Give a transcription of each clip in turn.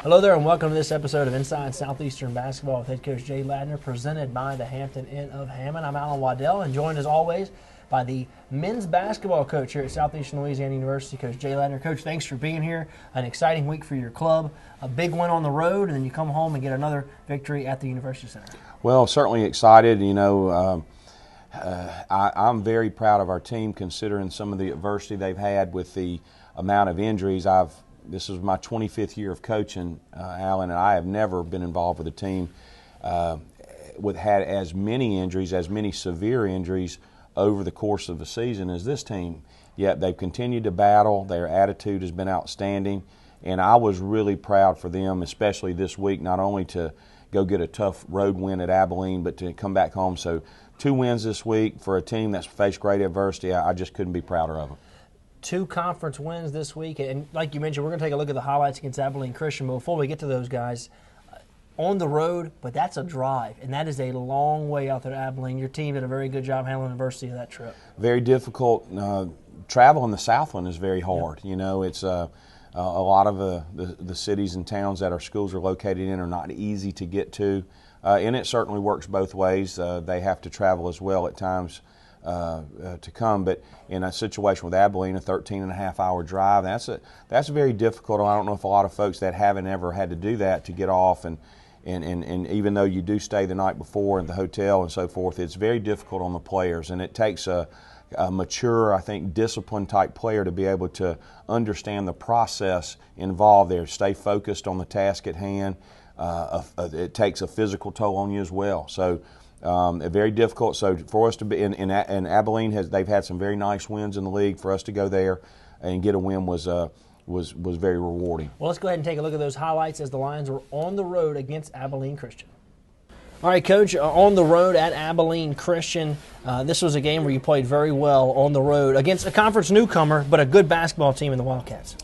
Hello there and welcome to this episode of Inside Southeastern Basketball with head coach Jay Ladner, presented by the Hampton Inn of Hammond. I'm Alan Waddell and joined as always by the men's basketball coach here at Southeastern Louisiana University, Coach Jay Ladner. Coach, thanks for being here. An exciting week for your club, a big win on the road, and then you come home and get another victory at the University Center. Well, certainly excited. I'm very proud of our team considering some of the adversity they've had with the amount of injuries. This is my 25th year of coaching, Alan, and I have never been involved with a team had as many injuries, as many severe injuries over the course of the season as this team. Yet they've continued to battle. Their attitude has been outstanding, and I was really proud for them, especially this week, not only to go get a tough road win at Abilene, but to come back home. So 2 wins this week for a team that's faced great adversity. I just couldn't be prouder of them. 2 conference wins this week, and like you mentioned, we're going to take a look at the highlights against Abilene Christian. But before we get to those guys, on the road, but that's a drive, and that is a long way out there to Abilene. Your team did a very good job handling the adversity of that trip. Very difficult. Travel in the Southland is very hard. Yep. You know, it's a lot of the cities and towns that our schools are located in are not easy to get to, and it certainly works both ways. They have to travel as well at times to come, but in a situation with Abilene, a 13.5-hour drive, that's very difficult. I don't know if a lot of folks that haven't ever had to do that to get off, and even though you do stay the night before in the hotel and so forth, it's very difficult on the players, and it takes a mature, I think, disciplined type player to be able to understand the process involved there, stay focused on the task at hand. It takes a physical toll on you as well. So very difficult. So for us to be in Abilene, they've had some very nice wins in the league. For us to go there and get a win was very rewarding. Well, let's go ahead and take a look at those highlights as the Lions were on the road against Abilene Christian. All right, Coach, on the road at Abilene Christian, this was a game where you played very well on the road against a conference newcomer, but a good basketball team in the Wildcats.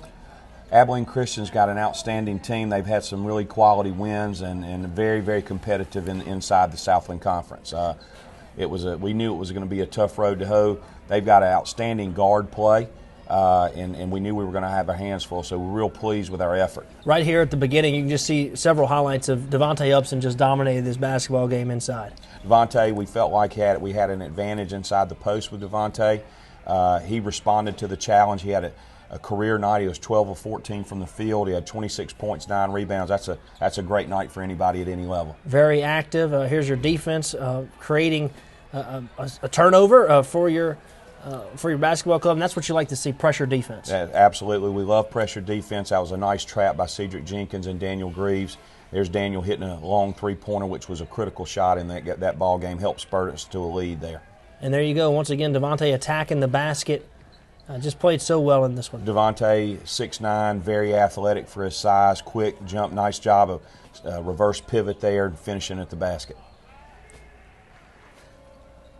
Abilene Christian's got an outstanding team. They've had some really quality wins and very, very competitive inside the Southland Conference. We knew it was going to be a tough road to hoe. They've got an outstanding guard play, and we knew we were going to have our hands full, so we're real pleased with our effort. Right here at the beginning, you can just see several highlights of Devontae Upson just dominated this basketball game inside. Devontae, we felt like we had an advantage inside the post with Devontae. He responded to the challenge. He had a career night. He was 12 of 14 from the field. He had 26 points, 9 rebounds. That's a great night for anybody at any level. Very active. Here's your defense, creating a turnover for your basketball club, and that's what you like to see, pressure defense. Yeah, absolutely. We love pressure defense. That was a nice trap by Cedric Jenkins and Daniel Greaves. There's Daniel hitting a long three-pointer, which was a critical shot in that ball game, helped spur us to a lead there. And there you go. Once again, Devontae attacking the basket. Just played so well in this one. Devontae, 6'9", very athletic for his size, quick jump, nice job of reverse pivot there and finishing at the basket.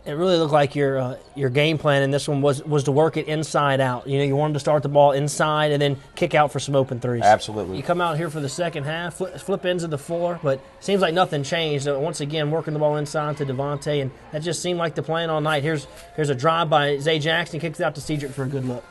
It really looked like your game plan in this one was to work it inside out. You know, you wanted to start the ball inside and then kick out for some open threes. Absolutely. You come out here for the second half, flip ends of the floor, but it seems like nothing changed. Once again, working the ball inside to Devontae, and that just seemed like the plan all night. Here's a drive by Zay Jackson, kicks it out to Cedric for a good look.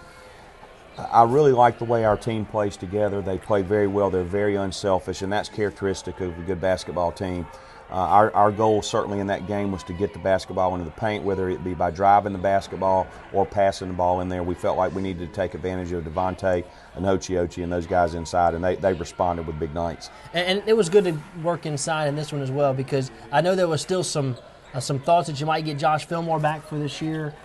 I really like the way our team plays together. They play very well. They're very unselfish, and that's characteristic of a good basketball team. Our goal certainly in that game was to get the basketball into the paint, whether it be by driving the basketball or passing the ball in there. We felt like we needed to take advantage of Devontae and Ochiochi and those guys inside, and they responded with big nights. And it was good to work inside in this one as well, because I know there was still some thoughts that you might get Josh Fillmore back for this year.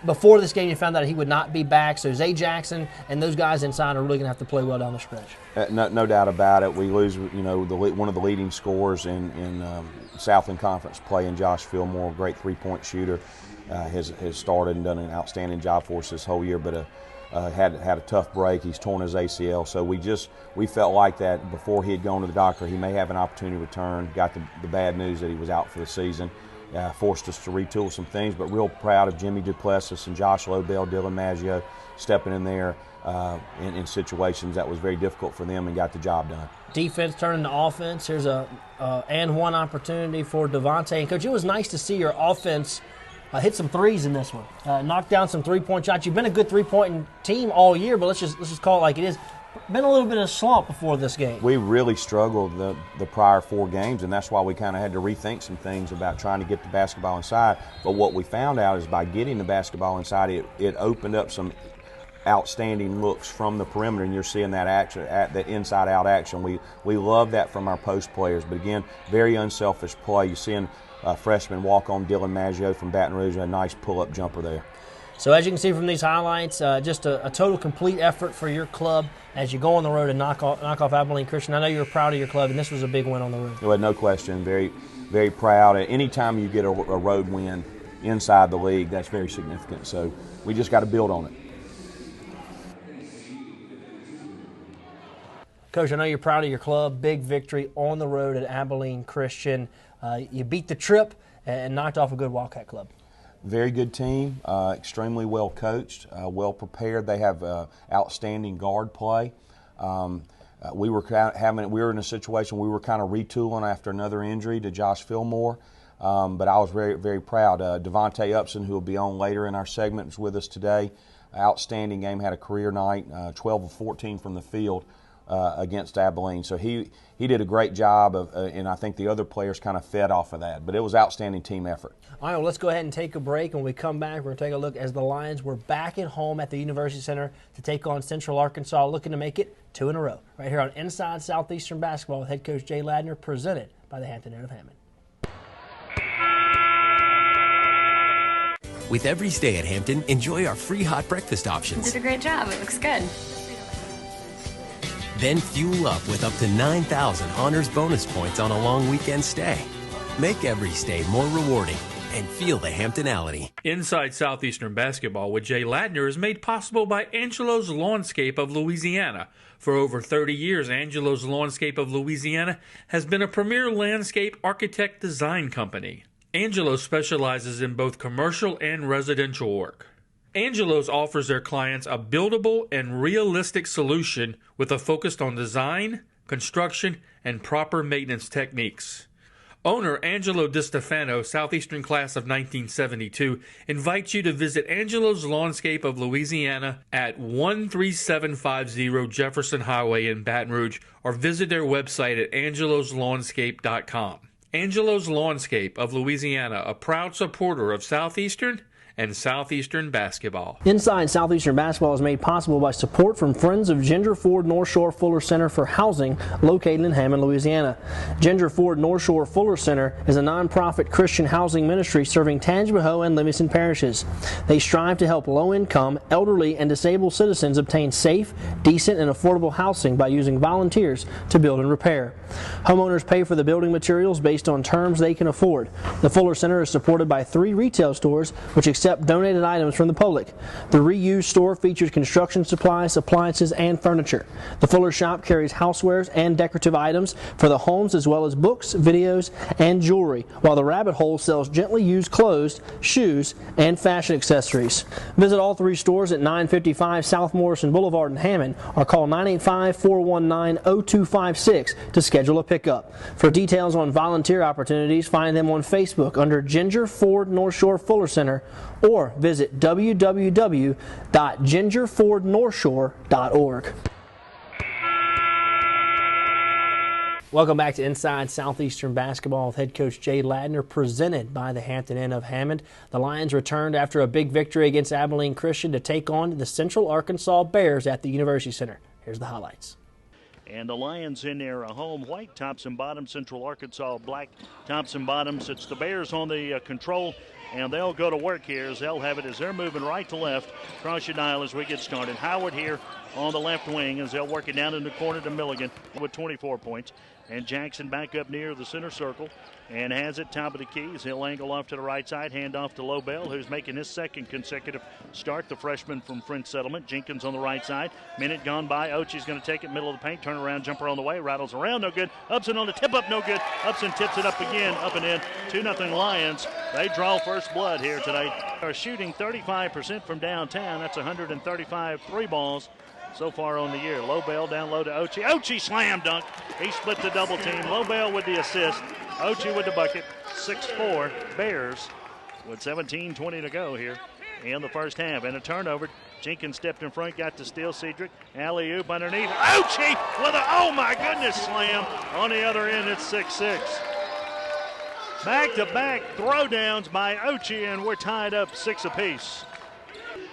Before this game, you found out he would not be back. So Zay Jackson and those guys inside are really going to have to play well down the stretch. No doubt about it. We lose, one of the leading scorers in Southland Conference play in Josh Fillmore, a great three-point shooter, has started and done an outstanding job for us this whole year, but had a tough break. He's torn his ACL, so we felt like that before he had gone to the doctor, he may have an opportunity to return. Got the bad news that he was out for the season. Forced us to retool some things, but real proud of Jimmy Duplessis and Josh Lobel, Dylan Maggio stepping in there in situations that was very difficult for them and got the job done. Defense turning to offense. Here's a and one opportunity for Devontae. And Coach, it was nice to see your offense hit some threes in this one. Knock down some three-point shots. You've been a good three-point team all year, but let's just call it like it is. been a little bit of slump before this game. We really struggled the prior 4 games, and that's why we kind of had to rethink some things about trying to get the basketball inside. But what we found out is by getting the basketball inside, it opened up some outstanding looks from the perimeter, and you're seeing that action, that inside-out action. We love that from our post players. But again, very unselfish play. You're seeing a freshman walk on Dylan Maggio from Baton Rouge, a nice pull-up jumper there. So as you can see from these highlights, just a total complete effort for your club as you go on the road and knock off Abilene Christian. I know you're proud of your club, and this was a big win on the road. Well, no question. Very, very proud. Anytime you get a road win inside the league, that's very significant. So we just got to build on it. Coach, I know you're proud of your club. Big victory on the road at Abilene Christian. You beat the trip and knocked off a good Wildcat club. Very good team, extremely well coached, well prepared. They have outstanding guard play. We were in a situation we were kind of retooling after another injury to Josh Fillmore, but I was very, very proud. Devontae Upson, who will be on later in our segment, was with us today. Outstanding game, had a career night, 12 of 14 from the field against Abilene. So he did a great job, and I think the other players kind of fed off of that. But it was outstanding team effort. All right, well, let's go ahead and take a break. When we come back, we're going to take a look as the Lions were back at home at the University Center to take on Central Arkansas, looking to make it 2 in a row. Right here on Inside Southeastern Basketball with head coach Jay Ladner, presented by the Hampton Inn of Hammond. With every stay at Hampton, enjoy our free hot breakfast options. You did a great job. It looks good. Then fuel up with up to 9,000 honors bonus points on a long weekend stay. Make every stay more rewarding and feel the Hamptonality. Inside Southeastern Basketball with Jay Ladner is made possible by Angelo's Lawnscape of Louisiana. For over 30 years, Angelo's Lawnscape of Louisiana has been a premier landscape architect design company. Angelo specializes in both commercial and residential work. Angelo's offers their clients a buildable and realistic solution with a focus on design, construction, and proper maintenance techniques. Owner Angelo DiStefano, Southeastern class of 1972, invites you to visit Angelo's Lawnscape of Louisiana at 13750 Jefferson Highway in Baton Rouge, or visit their website at angeloslawnscape.com. Angelo's Lawnscape of Louisiana, a proud supporter of Southeastern and Southeastern basketball. Inside Southeastern Basketball is made possible by support from Friends of Ginger Ford North Shore Fuller Center for Housing, located in Hammond, Louisiana. Ginger Ford North Shore Fuller Center is a nonprofit Christian housing ministry serving Tangipahoa and Livingston parishes. They strive to help low-income, elderly, and disabled citizens obtain safe, decent, and affordable housing by using volunteers to build and repair. Homeowners pay for the building materials based on terms they can afford. The Fuller Center is supported by 3 retail stores, which accept donated items from the public. The reused store features construction supplies, appliances, and furniture. The Fuller shop carries housewares and decorative items for the homes, as well as books, videos, and jewelry, while the Rabbit Hole sells gently used clothes, shoes, and fashion accessories. Visit all 3 stores at 955 South Morrison Boulevard in Hammond, or call 985-419-0256 to schedule a pickup. For details on volunteer opportunities, find them on Facebook under Ginger Ford North Shore Fuller Center, or visit www.gingerfordnorthshore.org. Welcome back to Inside Southeastern Basketball with head coach Jay Ladner, presented by the Hampton Inn of Hammond. The Lions returned after a big victory against Abilene Christian to take on the Central Arkansas Bears at the University Center. Here's the highlights. And the Lions in their home white tops and bottoms, Central Arkansas black tops and bottoms. It's the Bears on the control, and they'll go to work here as they'll have it as they're moving right to left across your dial as we get started. Howard here on the left wing as they'll work it down in the corner to Milligan with 24 points. And Jackson back up near the center circle and has it top of the keys. He'll angle off to the right side, hand off to Lobel, who's making his second consecutive start, the freshman from French Settlement. Jenkins on the right side. Minute gone by. Ochi's going to take it middle of the paint. Turn around, jumper on the way. Rattles around, no good. Upson on the tip up, no good. Upson tips it up again, up and in. 2-0 Lions. They draw first blood here today. Are shooting 35% from downtown. That's 135 3 balls so far on the year. Lobel down low to Ochi. Ochi slam dunk. He split the double team. Lobel with the assist. Ochi with the bucket. 6-4 Bears with 17:20 to go here in the first half. And a turnover Jenkins stepped in front, got to steal. Cedric, alley-oop underneath. Ochi with a, oh my goodness, slam. On the other end, it's 6-6. Back-to-back throwdowns by Ochi, and we're tied up 6 apiece.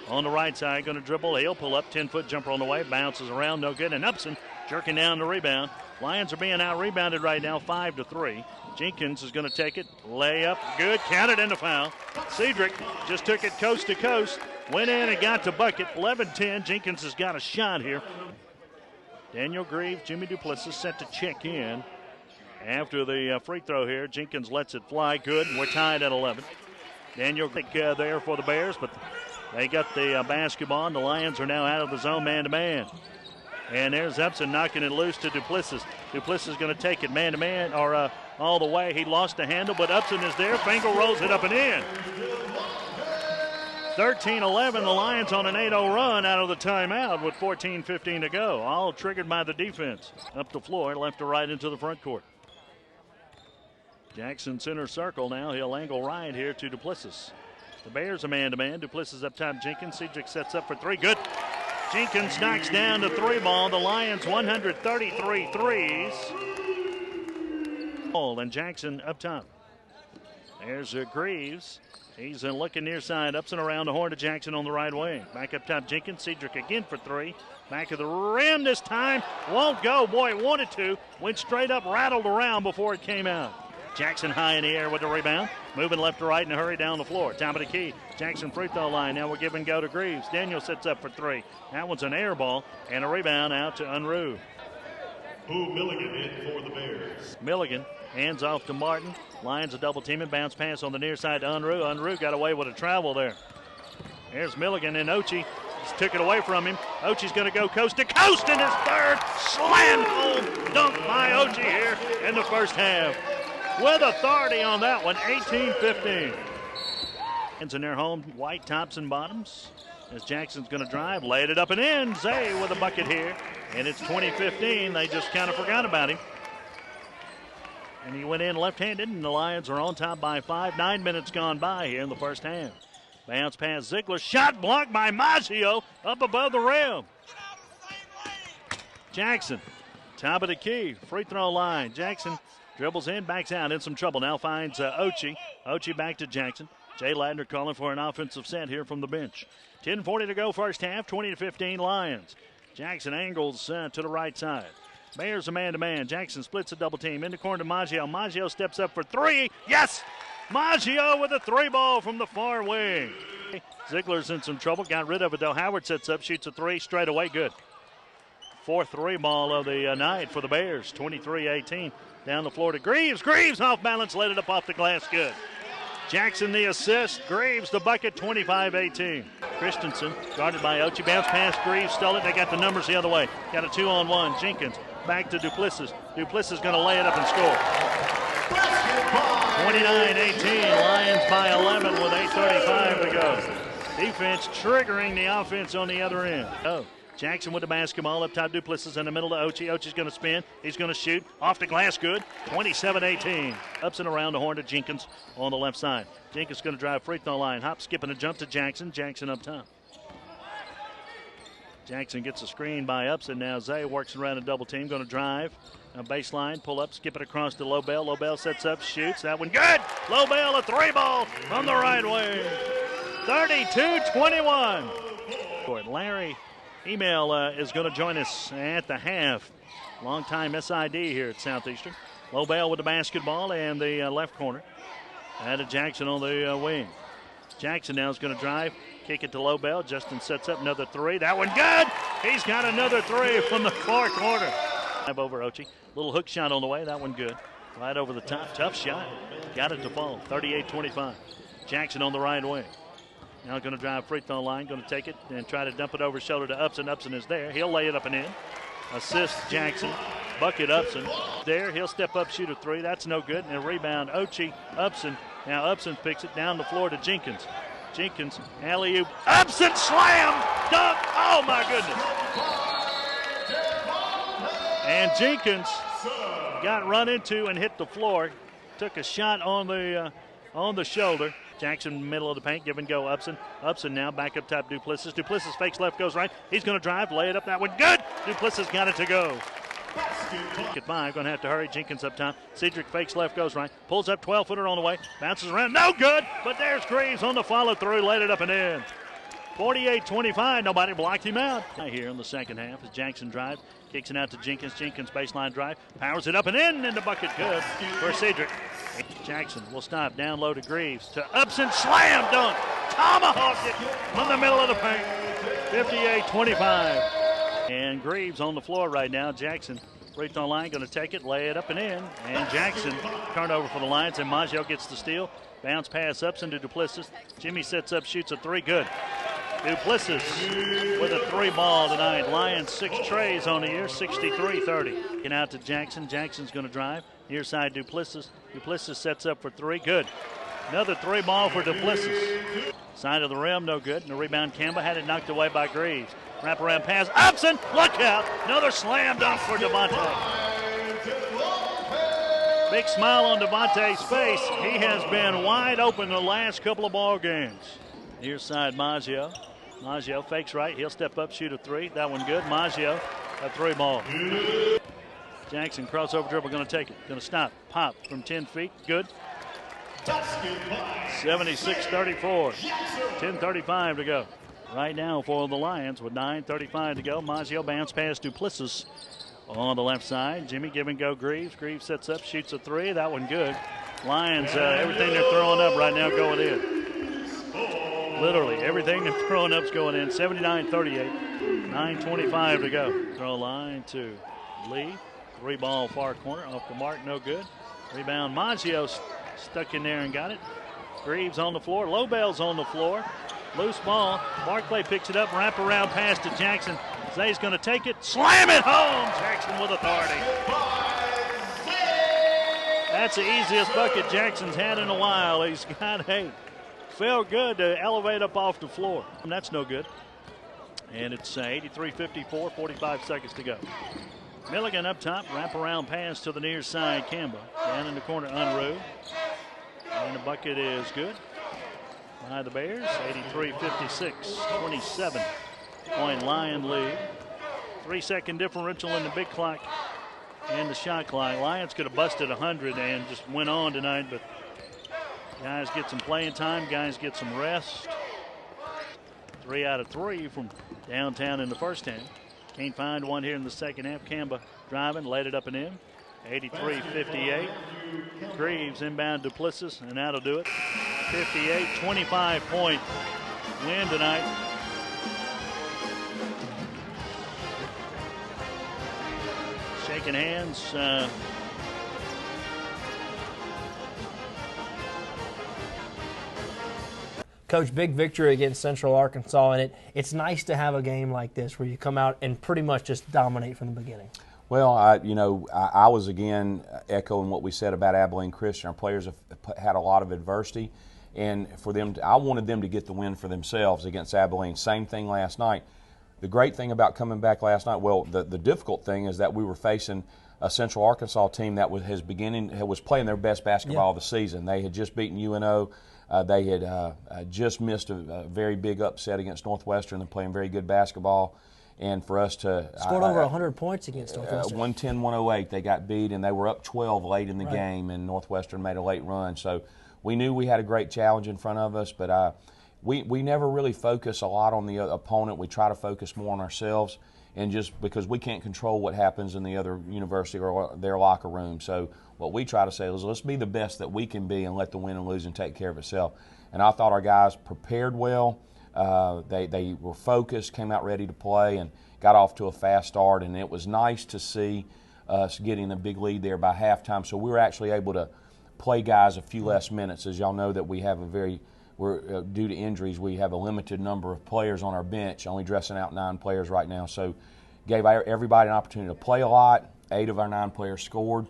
On the right side, going to dribble. He'll pull up, 10-foot jumper on the way. Bounces around, no good. And Upson jerking down the rebound. Lions are being out-rebounded right now, 5-3. Jenkins is going to take it. Layup, good. Counted in the foul. Cedric just took it coast to coast. Went in and got the bucket. 11-10. Jenkins has got a shot here. Daniel Greaves, Jimmy Duplessis set to check in. After the free throw here, Jenkins lets it fly. Good, and we're tied at 11. Daniel there for the Bears, but they got the basketball, and the Lions are now out of the zone man-to-man. And there's Upson knocking it loose to Duplessis. Duplessis is going to take it man-to-man, or all the way. He lost the handle, but Upson is there. Fingal rolls it up and in. 13-11, the Lions on an 8-0 run out of the timeout with 14:15 to go. All triggered by the defense. Up the floor, left to right into the front court. Jackson center circle now. He'll angle right here to Duplessis. The Bears are man-to-man. Duplessis up top. Jenkins. Cedric sets up for three. Good. Jenkins knocks down the three ball. The Lions 133 threes. And Jackson up top. There's Greaves. He's looking near side. Upson around the horn to Jackson on the right wing. Back up top. Jenkins. Cedric again for three. Back of the rim this time. Won't go. Boy, it wanted to. Went straight up, rattled around before it came out. Jackson high in the air with the rebound. Moving left to right in a hurry down the floor. Top of the key. Jackson free throw line. Now we're giving go to Greaves. Daniel sets up for three. That one's an air ball. And a rebound out to Unruh. Milligan in for the Bears. Milligan hands off to Martin. Lions a double team and bounce pass on the near side to Unruh. Unruh got away with a travel there. There's Milligan, and Ochi just took it away from him. Ochi's going to go coast to coast in his third. Slam home dunk by Ochi here in the first half. With authority on that one, 18-15. Hands in their home, white tops and bottoms. As Jackson's going to drive, laid it up and in. Zay with a bucket here. And it's 20-15. They just kind of forgot about him. And he went in left-handed, and the Lions are on top by 5. 9 minutes gone by here in the first half. Bounce pass Ziegler. Shot blocked by Maggio up above the rim. Jackson, top of the key, free throw line. Jackson dribbles in, backs out, in some trouble. Now finds Ochi. Ochi back to Jackson. Jay Ladner calling for an offensive set here from the bench. 10:40 to go first half, 20-15 Lions. Jackson angles to the right side. Bears a man-to-man. Jackson splits a double team. In the corner to Maggio. Maggio steps up for three. Yes! Maggio with a three ball from the far wing. Ziegler's in some trouble. Got rid of it, though. Howard sets up, shoots a three straight away. Good. Fourth three ball of the night for the Bears. 23-18. Down the floor to Greaves. Greaves off balance, let it up off the glass. Good. Jackson the assist. Greaves the bucket. 25-18. Christensen guarded by Ochi. Bounce pass. Greaves stole it. They got the numbers the other way. Got a 2-on-1. Jenkins back to Duplessis. Duplessis going to lay it up and score. 29-18. Lions by 11 with 8:35 to go. Defense triggering the offense on the other end. Oh. Jackson with the basketball up top. Duplessis in the middle to Ochi. Ochi's going to spin. He's going to shoot. Off the glass. Good. 27-18. Ups and around the horn to Jenkins on the left side. Jenkins going to drive free throw line. Hop, skip, and a jump to Jackson. Jackson up top. Jackson gets a screen by Ups, and now Zay works around a double team. Going to drive. A baseline. Pull up. Skip it across to Lobel. Lobel sets up. Shoots. That one good. Lobel a three ball from the right wing. 32-21. Larry Email is going to join us at the half. Longtime SID here at Southeastern. Lobel with the basketball and the left corner. Added Jackson on the wing. Jackson now is going to drive, kick it to Lobel. Justin sets up another three. That one good. He's got another three from the far corner. Over Ochi. Little hook shot on the way. That one good. Right over the top. Tough shot. Got it to fall. 38-25. Jackson on the right wing. Now going to drive free throw line, going to take it and try to dump it over shoulder to Upson. Upson is there. He'll lay it up and in. Assist Jackson. Bucket Upson. There, he'll step up, shoot a three. That's no good. And a rebound, Ochi, Upson. Now Upson picks it down the floor to Jenkins. Jenkins, alley-oop. Upson slam! Dunk! Oh, my goodness. And Jenkins got run into and hit the floor. Took a shot on the shoulder. Jackson, middle of the paint, give and go Upson. Upson now back up top Duplessis. Duplessis fakes left, goes right. He's going to drive, lay it up, that one good. Duplessis got it to go. At 5, going to have to hurry. Jenkins up top. Cedric fakes left, goes right. Pulls up 12-footer on the way. Bounces around, no good. But there's Greaves on the follow-through, laid it up and in. 48-25, nobody blocked him out. Here in the second half as Jackson drives. Kicks it out to Jenkins. Jenkins baseline drive. Powers it up and in, and the bucket good for Cedric. Jackson will stop down low to Greaves. To Upson, slam dunk. Tomahawk it from the middle of the paint. 58-25. And Greaves on the floor right now. Jackson, free throw line, going to take it, lay it up and in. And Jackson, turnover for the Lions, and Maggio gets the steal. Bounce pass Upson to Duplessis. Jimmy sets up, shoots a 3, good. Duplessis with a 3 ball tonight. Lions 6 trays on the year, 63-30. Get out to Jackson. Jackson's going to drive. Near side Duplessis. Duplessis sets up for 3, good. Another 3 ball for Duplessis. Side of the rim, no good. And the rebound, Campbell had it knocked away by Greaves. Wraparound pass, Upson, look out. Another slam dunk for Devontae. Big smile on Devontae's face. He has been wide open the last couple of ball games. Near side Maggio. Maggio fakes right. He'll step up, shoot a 3. That one good. Maggio, a 3 ball. Jackson, crossover dribble, going to take it. Going to stop. Pop from 10 feet. Good. 76-34. 10:35 to go. Right now for the Lions with 9:35 to go. Maggio bounce pass Duplessis on the left side. Jimmy give and go Greaves. Greaves sets up, shoots a 3. That one good. Lions, everything they're throwing up right now going in. Literally, everything they're throwing up is going in. 79-38. 9:25 to go. Throw line to Lee. 3 ball far corner. Off the mark, no good. Rebound, Maggio stuck in there and got it. Greaves on the floor. Lobell's on the floor. Loose ball. Barclay picks it up. Wraparound pass to Jackson. Zay's going to take it. Slam it home. Jackson with authority. That's the easiest bucket Jackson's had in a while. He's got 8. Felt good to elevate up off the floor. And that's no good. And it's 83-54, 45 seconds to go. Milligan up top. Wraparound pass to the near side. Campbell. Down in the corner, Unruh. And the bucket is good by the Bears. 83-56, 27-point Lion lead. 3-second differential in the big clock and the shot clock. Lions could have busted 100 and just went on tonight, but guys get some playing time, guys get some rest. 3 out of 3 from downtown in the first half. Can't find one here in the second half. Kamba driving, laid it up and in. 83-58. Greaves inbound Duplessis, and that'll do it. 58, 25-point win tonight. Shaking hands. Coach, big victory against Central Arkansas, and it's nice to have a game like this where you come out and pretty much just dominate from the beginning. Well, I was again echoing what we said about Abilene Christian. Our players have had a lot of adversity, and for them, I wanted them to get the win for themselves against Abilene. Same thing last night. The great thing about coming back last night, well, the difficult thing is that we were facing a Central Arkansas team that was playing their best basketball of the season. They had just beaten UNO. They had just missed a very big upset against Northwestern. They're playing very good basketball. And for us to scored over 100 points against Northwestern. 110-108, they got beat, and they were up 12 late in the game, and Northwestern made a late run. So we knew we had a great challenge in front of us, but we never really focus a lot on the opponent. We try to focus more on ourselves, and just because we can't control what happens in the other university or their locker room. So what we try to say is let's be the best that we can be and let the win and losing take care of itself. And I thought our guys prepared well. They were focused, came out ready to play, and got off to a fast start. And it was nice to see us getting a big lead there by halftime. So we were actually able to play guys a few less minutes. As y'all know, that we have due to injuries, we have a limited number of players on our bench, only dressing out 9 players right now. So gave everybody an opportunity to play a lot. 8 of our 9 players scored,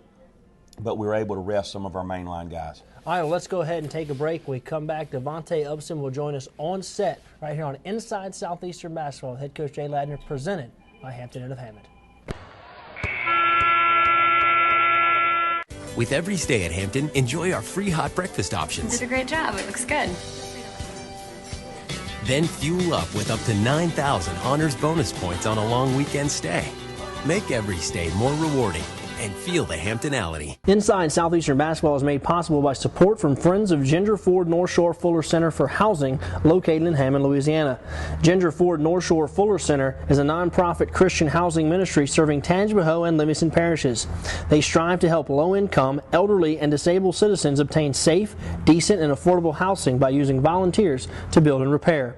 but we were able to rest some of our mainline guys. All right, well, let's go ahead and take a break. When we come back, Devontae Upson will join us on set right here on Inside Southeastern Basketball with head coach Jay Ladner, presented by Hampton of Hammond. With every stay at Hampton, enjoy our free hot breakfast options. Did a great job. It looks good. Then fuel up with up to 9,000 honors bonus points on a long weekend stay. Make every stay more rewarding and feel the Hamptonality. Inside Southeastern Basketball is made possible by support from Friends of Ginger Ford North Shore Fuller Center for Housing, located in Hammond, Louisiana. Ginger Ford North Shore Fuller Center is a nonprofit Christian housing ministry serving Tangipahoa and Livingston parishes. They strive to help low-income, elderly, and disabled citizens obtain safe, decent, and affordable housing by using volunteers to build and repair.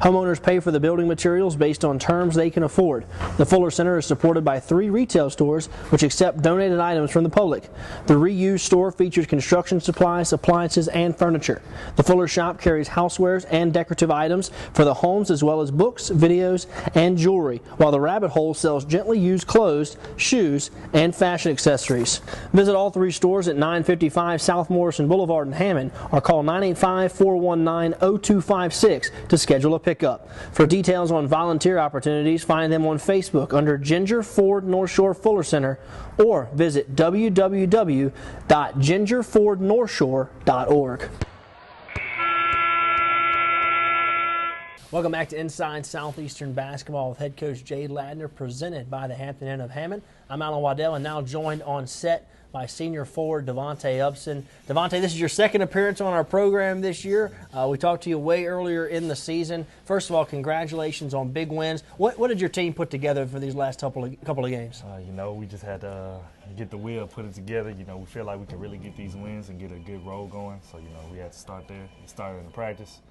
Homeowners pay for the building materials based on terms they can afford. The Fuller Center is supported by 3 retail stores which accept donated items from the public. The reused store features construction supplies, appliances, and furniture. The Fuller shop carries housewares and decorative items for the homes as well as books, videos, and jewelry, while the Rabbit Hole sells gently used clothes, shoes, and fashion accessories. Visit all 3 stores at 955 South Morrison Boulevard in Hammond or call 985-419-0256 to schedule a pickup. For details on volunteer opportunities, find them on Facebook under Ginger Ford North Shore Fuller Center or visit www.gingerfordnorthshore.org. Welcome back to Inside Southeastern Basketball with head coach Jay Ladner, presented by the Hampton Inn of Hammond. I'm Alan Waddell and now joined on set by senior forward Devontae Upson. Devontae, this is your second appearance on our program this year. We talked to you way earlier in the season. First of all, congratulations on big wins. What did your team put together for these last couple of games? We just had to get the wheel, put it together. We feel like we can really get these wins and get a good roll going. So, we had to start there. We started in the practice,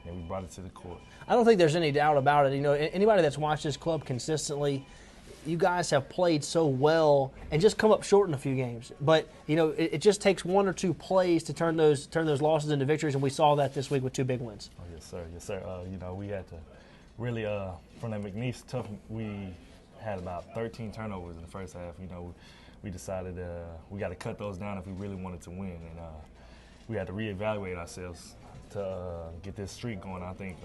and we brought it to the court. I don't think there's any doubt about it. Anybody that's watched this club consistently, you guys have played so well and just come up short in a few games. But, it just takes 1 or 2 plays to turn those losses into victories, and we saw that this week with 2 big wins. Oh, yes, sir. Yes, sir. We had to really, from that McNeese tough, we had about 13 turnovers in the first half. We decided we got to cut those down if we really wanted to win. And we had to reevaluate ourselves to get this streak going. I think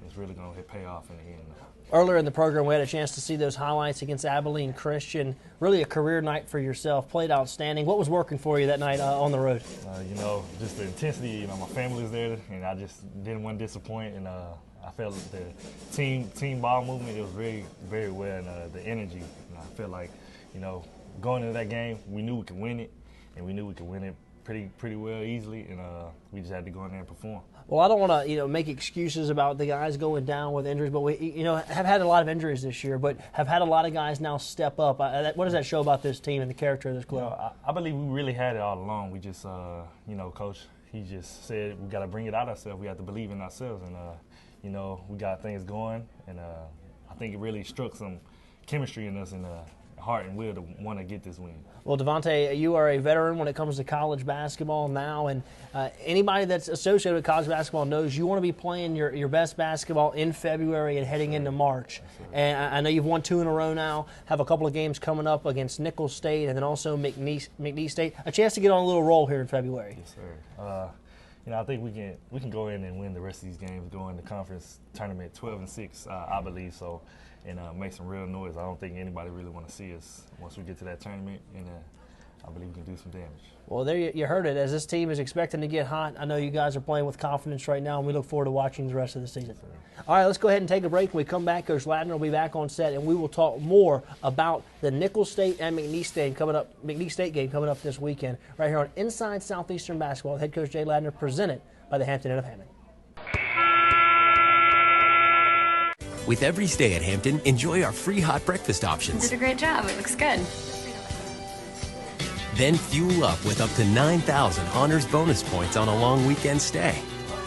it's really going to pay off in the end. Earlier in the program, we had a chance to see those highlights against Abilene Christian. Really a career night for yourself. Played outstanding. What was working for you that night on the road? Just the intensity. My family was there, and I just didn't want to disappoint. And I felt the team ball movement, it was very, very well. And the energy, I felt like, going into that game, we knew we could win it, and we knew we could win it pretty well easily, and we just had to go in there and perform. Well, I don't want to make excuses about the guys going down with injuries, but we have had a lot of injuries this year, but have had a lot of guys now step up. What does that show about this team and the character of this club? I believe we really had it all along. We just, Coach, he just said we got to bring it out ourselves. We have to believe in ourselves, and we got things going, and I think it really struck some chemistry in us and heart and will to want to get this win. Well, Devontae, you are a veteran when it comes to college basketball now, and anybody that's associated with college basketball knows you want to be playing your best basketball in February and heading into March. And I know you've won 2 in a row now, have a couple of games coming up against Nicholls State and then also McNeese State. A chance to get on a little roll here in February. Yes, sir. I think we can go in and win the rest of these games, go in the conference tournament 12-6, I believe so, and make some real noise. I don't think anybody really want to see us once we get to that tournament, and I believe we can do some damage. Well, there you heard it. As this team is expecting to get hot, I know you guys are playing with confidence right now, and we look forward to watching the rest of the season. All right, let's go ahead and take a break. When we come back, Coach Ladner will be back on set, and we will talk more about the Nicholls State and McNeese State game coming up this weekend, right here on Inside Southeastern Basketball with head coach Jay Ladner, presented by the Hampton Inn of Hammond. With every stay at Hampton, enjoy our free hot breakfast options. Did a great job. It looks good. Then fuel up with up to 9,000 honors bonus points on a long weekend stay.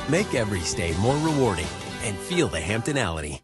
Make every stay more rewarding and feel the Hamptonality.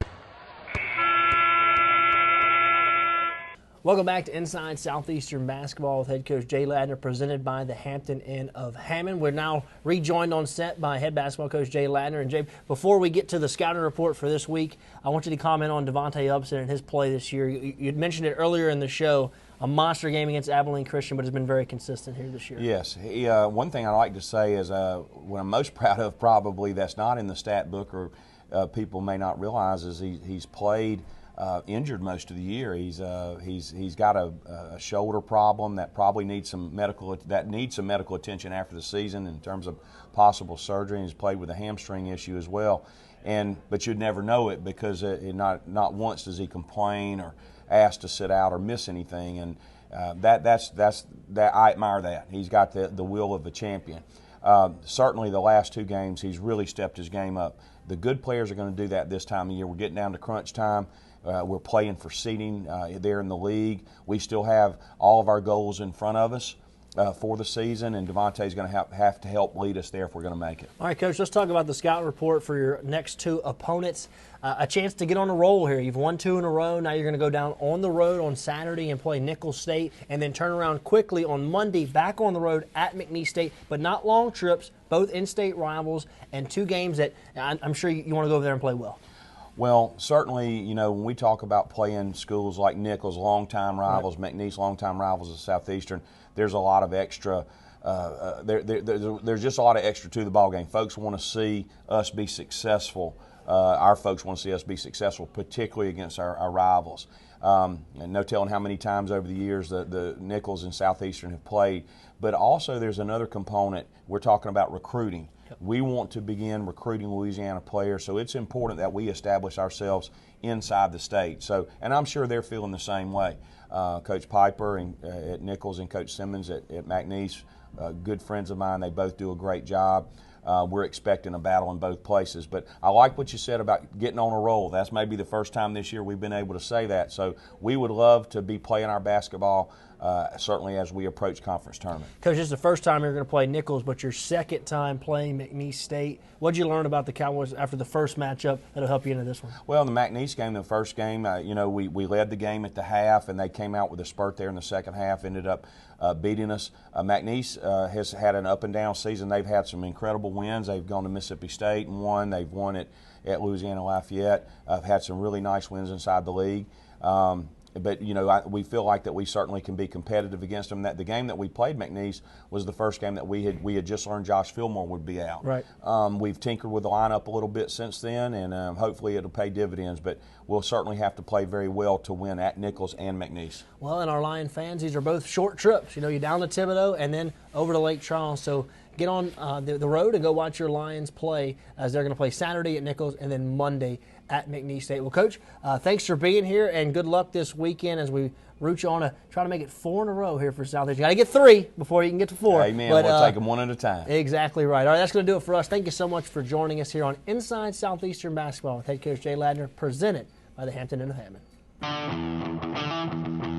Welcome back to Inside Southeastern Basketball with head coach Jay Ladner, presented by the Hampton Inn of Hammond. We're now rejoined on set by head basketball coach Jay Ladner. And Jay, before we get to the scouting report for this week, I want you to comment on Devontae Upson and his play this year. You mentioned it earlier in the show, a monster game against Abilene Christian, but has been very consistent here this year. Yes. One thing I like to say is what I'm most proud of, probably that's not in the stat book or people may not realize, is he's played injured most of the year. He's got a shoulder problem that probably needs some medical attention after the season in terms of possible surgery. And he's played with a hamstring issue as well. But you'd never know it because not once does he complain or ask to sit out or miss anything. And I admire that. He's got the will of a champion. Certainly the last 2 games, he's really stepped his game up. The good players are going to do that this time of year. We're getting down to crunch time. We're playing for seeding there in the league. We still have all of our goals in front of us for the season, and Devontae's going to have to help lead us there if we're going to make it. All right, Coach, let's talk about the scout report for your next 2 opponents. A chance to get on a roll here. You've won 2 in a row. Now you're going to go down on the road on Saturday and play Nicholls State, and then turn around quickly on Monday back on the road at McNeese State, but not long trips, both in-state rivals, and 2 games that I'm sure you want to go over there and play well. Well, certainly, when we talk about playing schools like Nicholls, longtime rivals, right. McNeese, longtime rivals of Southeastern, there's a lot of extra. There's just a lot of extra to the ball game. Folks want to see us be successful. Our folks want to see us be successful, particularly against our rivals. And no telling how many times over the years the Nicholls and Southeastern have played. But also there's another component. We're talking about recruiting. We want to begin recruiting Louisiana players, so it's important that we establish ourselves inside the state. So, and I'm sure they're feeling the same way. Coach Piper at Nicholls and Coach Simmons at McNeese, good friends of mine. They both do a great job. We're expecting a battle in both places. But I like what you said about getting on a roll. That's maybe the first time this year we've been able to say that. So we would love to be playing our basketball, certainly as we approach conference tournament. Coach, this is the first time you're going to play Nicholls, but your second time playing McNeese State. What did you learn about the Cowboys after the first matchup that'll help you into this one? Well, in the McNeese game, the first game, we led the game at the half, and they came out with a spurt there in the second half, ended up beating us. McNeese has had an up-and-down season. They've had some incredible wins. They've gone to Mississippi State and won. They've won at Louisiana Lafayette. Had some really nice wins inside the league. But, we feel like that we certainly can be competitive against them. That the game that we played McNeese was the first game that we had just learned Josh Fillmore would be out. Right. We've tinkered with the lineup a little bit since then, and hopefully it'll pay dividends. But we'll certainly have to play very well to win at Nicholls and McNeese. Well, and our Lion fans, these are both short trips. You're down to Thibodaux and then over to Lake Charles. So get on the road and go watch your Lions play, as they're going to play Saturday at Nicholls and then Monday at McNeese State. Well, Coach, thanks for being here, and good luck this weekend as we root you on to try to make it 4 in a row here for Southeastern. You got to get 3 before you can get to 4. Amen. But, we'll take them one at a time. Exactly right. All right, that's going to do it for us. Thank you so much for joining us here on Inside Southeastern Basketball with head coach Jay Ladner, presented by the Hampton Inn of Hammond.